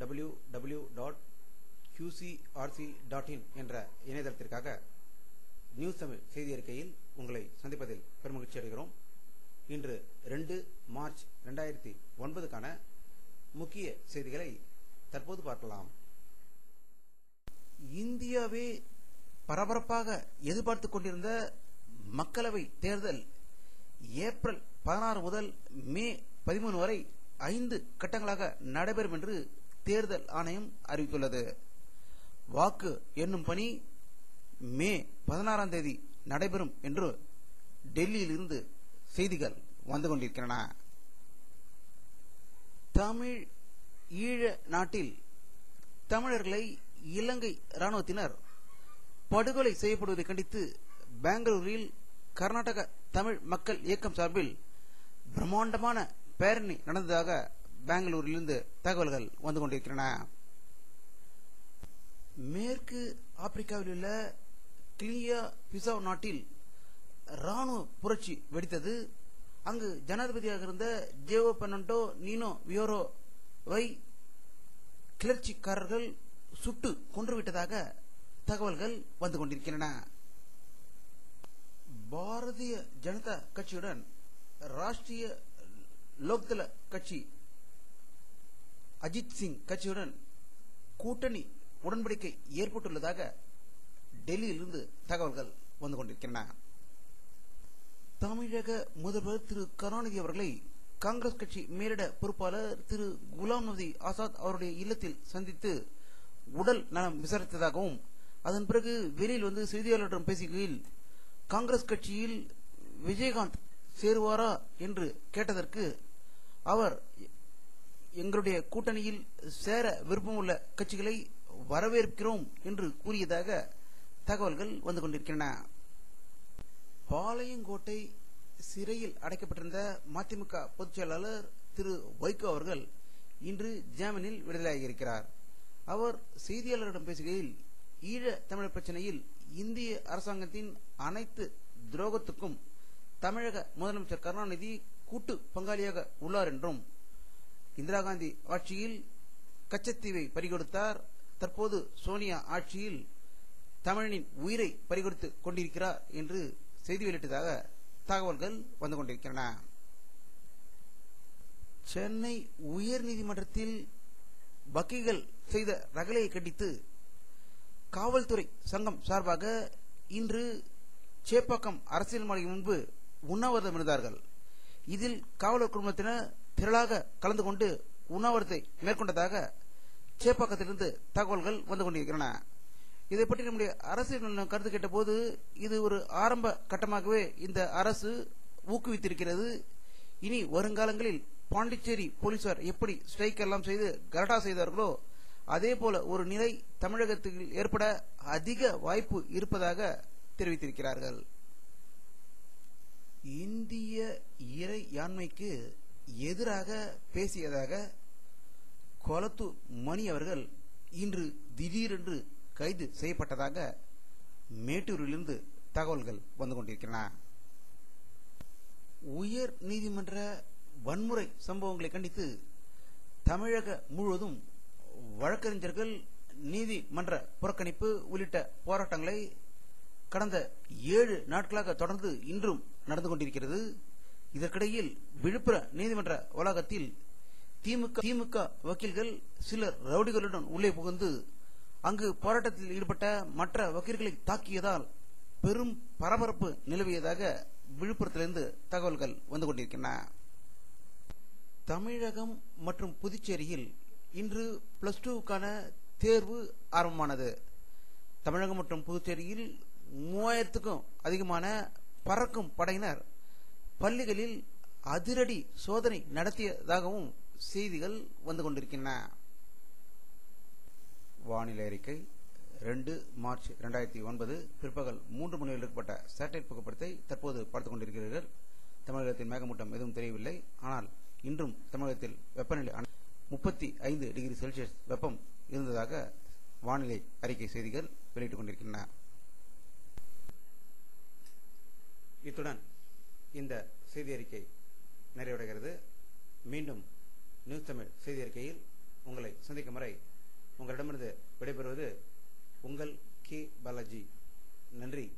www.qcrc.in என்ற இணையதளத்திற்காக news Tamil செய்தி அறிக்கையில் உங்களை சந்திப்பதில் பெருமகிழ்ச்சி அடைகிறோம். இன்று 2 மார்ச் 2009 முக்கிய செய்திகளை தற்போது பார்க்கலாம். இந்தியாவே பரபரப்பாக எதிர்பார்த்துக் கொண்டிருந்த மக்களவை தேர்தல் ஏப்ரல் 16 முதல் மே 13 வரை 5 கட்டங்களாக நடைபெறும் என்று தேர்தல் ஆணையம் அறிவித்துள்ளது. வாக்கு எண்ணும் பணி மே 16ஆம் தேதி நடைபெறும் என்று டெல்லியில் இருந்து செய்திகள் வந்து கொண்டிருக்கின்றன. தமிழ் ஈழ நாட்டில் தமிழர்களை இலங்கை இராணுவத்தினர் படுகொலை செய்யப்படுவதை கண்டித்து பெங்களூரில் கர்நாடக தமிழ் மக்கள் இயக்கம் சார்பில் பிரம்மாண்டமான பேரணி நடந்ததாக பெங்களூரிலிருந்து தகவல்கள் வந்து கொண்டிருக்கின்றன. மேற்கு ஆப்பிரிக்காவில் உள்ள கிளியா பிசாவ் நாட்டில் ராணுவ புரட்சி வெடித்தது. அங்கு ஜனாதிபதியாக இருந்த ஜேவோ பெர்னாண்டோ நீனோ வியோரோவை கிளர்ச்சிக்காரர்கள் சுட்டு கொன்றுவிட்டதாக தகவல்கள் வந்து கொண்டிருக்கின்றன. பாரதிய ஜனதா கட்சியுடன் ராஷ்டிரிய லோக்தள கட்சி அஜித் சிங் கட்சியுடன் கூட்டணி உடன்படிக்கை ஏற்பட்டுள்ளதாக டெல்லியிலிருந்து தகவல்கள் வந்து கொண்டிருக்கின்றன. தமிழக முதல்வர் திரு கருணாநிதி அவர்களை காங்கிரஸ் கட்சி மேலிட பொறுப்பாளர் திரு குலாம் நபி ஆசாத் அவருடைய இல்லத்தில் சந்தித்து உடல் நலம் விசாரித்ததாகவும் அதன் பிறகு வெளியில் வந்து செய்தியாளர்களிடம் பேசுகையில் காங்கிரஸ் கட்சியில் விஜயகாந்த் சேருவாரா என்று கேட்டதற்கு அவர் எங்களுடைய கூட்டணியில் சேர விருப்பமுள்ள கட்சிகளை வரவேற்கிறோம் என்று கூறியதாக தகவல்கள் வந்து கொண்டிருக்கின்றன. பாளையங்கோட்டை சிறையில் அடைக்கப்பட்டிருந்த மதிமுக பொதுச் செயலாளர் திரு வைகோ அவர்கள் இன்று ஜாமீனில் விடுதலையாகியிருக்கிறார். அவர் செய்தியாளர்களிடம் பேசுகையில் ஈழ தமிழர் பிரச்சனையில் இந்திய அரசாங்கத்தின் அனைத்து துரோகத்துக்கும் தமிழக முதலமைச்சர் கருணாநிதி கூட்டு பங்காளியாக உள்ளார் என்றும் இந்திரா காந்தி ஆட்சியில் கச்சத்தீவை பறிகொடுத்தார், தற்போது சோனியா ஆட்சியில் தமிழனின் உயிரை பறிகொடுத்துக் கொண்டிருக்கிறார் என்று செய்தி வெளியிட்டதாக தகவல்கள் வந்து கொண்டிருக்கின்றன. சென்னை உயர்நீதிமன்றத்தில் வக்கீல்கள் செய்த ரகளையை கண்டித்து காவல்துறை சங்கம் சார்பாக இன்று சேப்பாக்கம் அரசியல் மாளிகை முன்பு உண்ணாவிரதம் இருந்தார்கள். இதில் காவலர் குடும்பத்தினர் திரளாக கலந்து கொண்டு உண்ணாவிரதத்தை மேற்கொண்டதாக சேப்பாக்கத்திலிருந்து தகவல்கள் வந்து கொண்டிருக்கின்றன. இதை பற்றி நம்முடைய அரசியல் கருத்து கேட்ட போது இது ஒரு ஆரம்ப கட்டமாகவே இந்த அரசு ஊக்குவித்திருக்கிறது. இனி வருங்காலங்களில் பாண்டிச்சேரி போலீசார் எப்படி ஸ்ட்ரைக் எல்லாம் செய்து கலடா செய்தார்களோ அதே போல ஒரு நிலை தமிழகத்தில் ஏற்பட அதிக வாய்ப்பு இருப்பதாக தெரிவித்திருக்கிறார்கள். இந்திய இறையாண்மைக்கு எதிராக பேசியதாக கொளத்தூர் மணி அவர்கள் இன்று திடீரென்று கைது செய்யப்பட்டதாக மேட்டூரிலிருந்து தகவல்கள் வந்து கொண்டிருக்கின்றன. உயர் நீதிமன்ற வன்முறை சம்பவங்களை கண்டித்து தமிழக முழுவதும் வழக்கறிஞர்கள் நீதிமன்ற புறக்கணிப்பு உள்ளிட்ட போராட்டங்களை கடந்த 7 நாட்களாக தொடர்ந்து இன்றும் நடந்து கொண்டிருக்கிறது. இதற்கிடையில் விழுப்புரம் நீதிமன்ற வளாகத்தில் திமுக வக்கீல்கள் சிலர் ரவுடிகளுடன் உள்ளே புகுந்து அங்கு போராட்டத்தில் ஈடுபட்ட மற்ற வக்கீல்களை தாக்கியதால் பெரும் பரபரப்பு நிலவியதாக விழுப்புரத்திலிருந்து தகவல்கள் வந்து கொண்டிருக்கின்றன. தமிழகம் மற்றும் புதுச்சேரியில் இன்று +2க்கான தேர்வு ஆரம்பமானது. தமிழகம் மற்றும் புதுச்சேரியில் 3000க்கும் அதிகமான பறக்கும் படையினர் பள்ளிகளில் அதிரடி சோதனை நடத்தியதாகவும் செய்திகள் வந்து கொண்டிருக்கின்றன. வானிலை அறிக்கை 2 மார்ச் 2009 பிற்பகல் 3 மணி எடுக்கப்பட்ட சேட்டலைட் புகைப்படத்தை தற்போது பார்த்துக் கொண்டிருக்கிறீர்கள். தமிழகத்தின் மேகமூட்டம் எதுவும் தெரியவில்லை. ஆனால் இன்றும் தமிழகத்தில் வெப்பநிலை 35 டிகிரி செல்சியஸ் வெப்பம் இருந்ததாக வானிலை அறிக்கை செய்திகள் வெளியிட்டுக் கொண்டிருக்கின்றன. இத்துடன் இந்த செய்தி அறிக்கை நிறைவடைகிறது. மீண்டும் நியூஸ் தமிழ் செய்தி அறிக்கையில் உங்களை சந்திக்கும் வரை உங்களிடமிருந்து விடைபெறுவது உங்கள் கே பாலாஜி. நன்றி.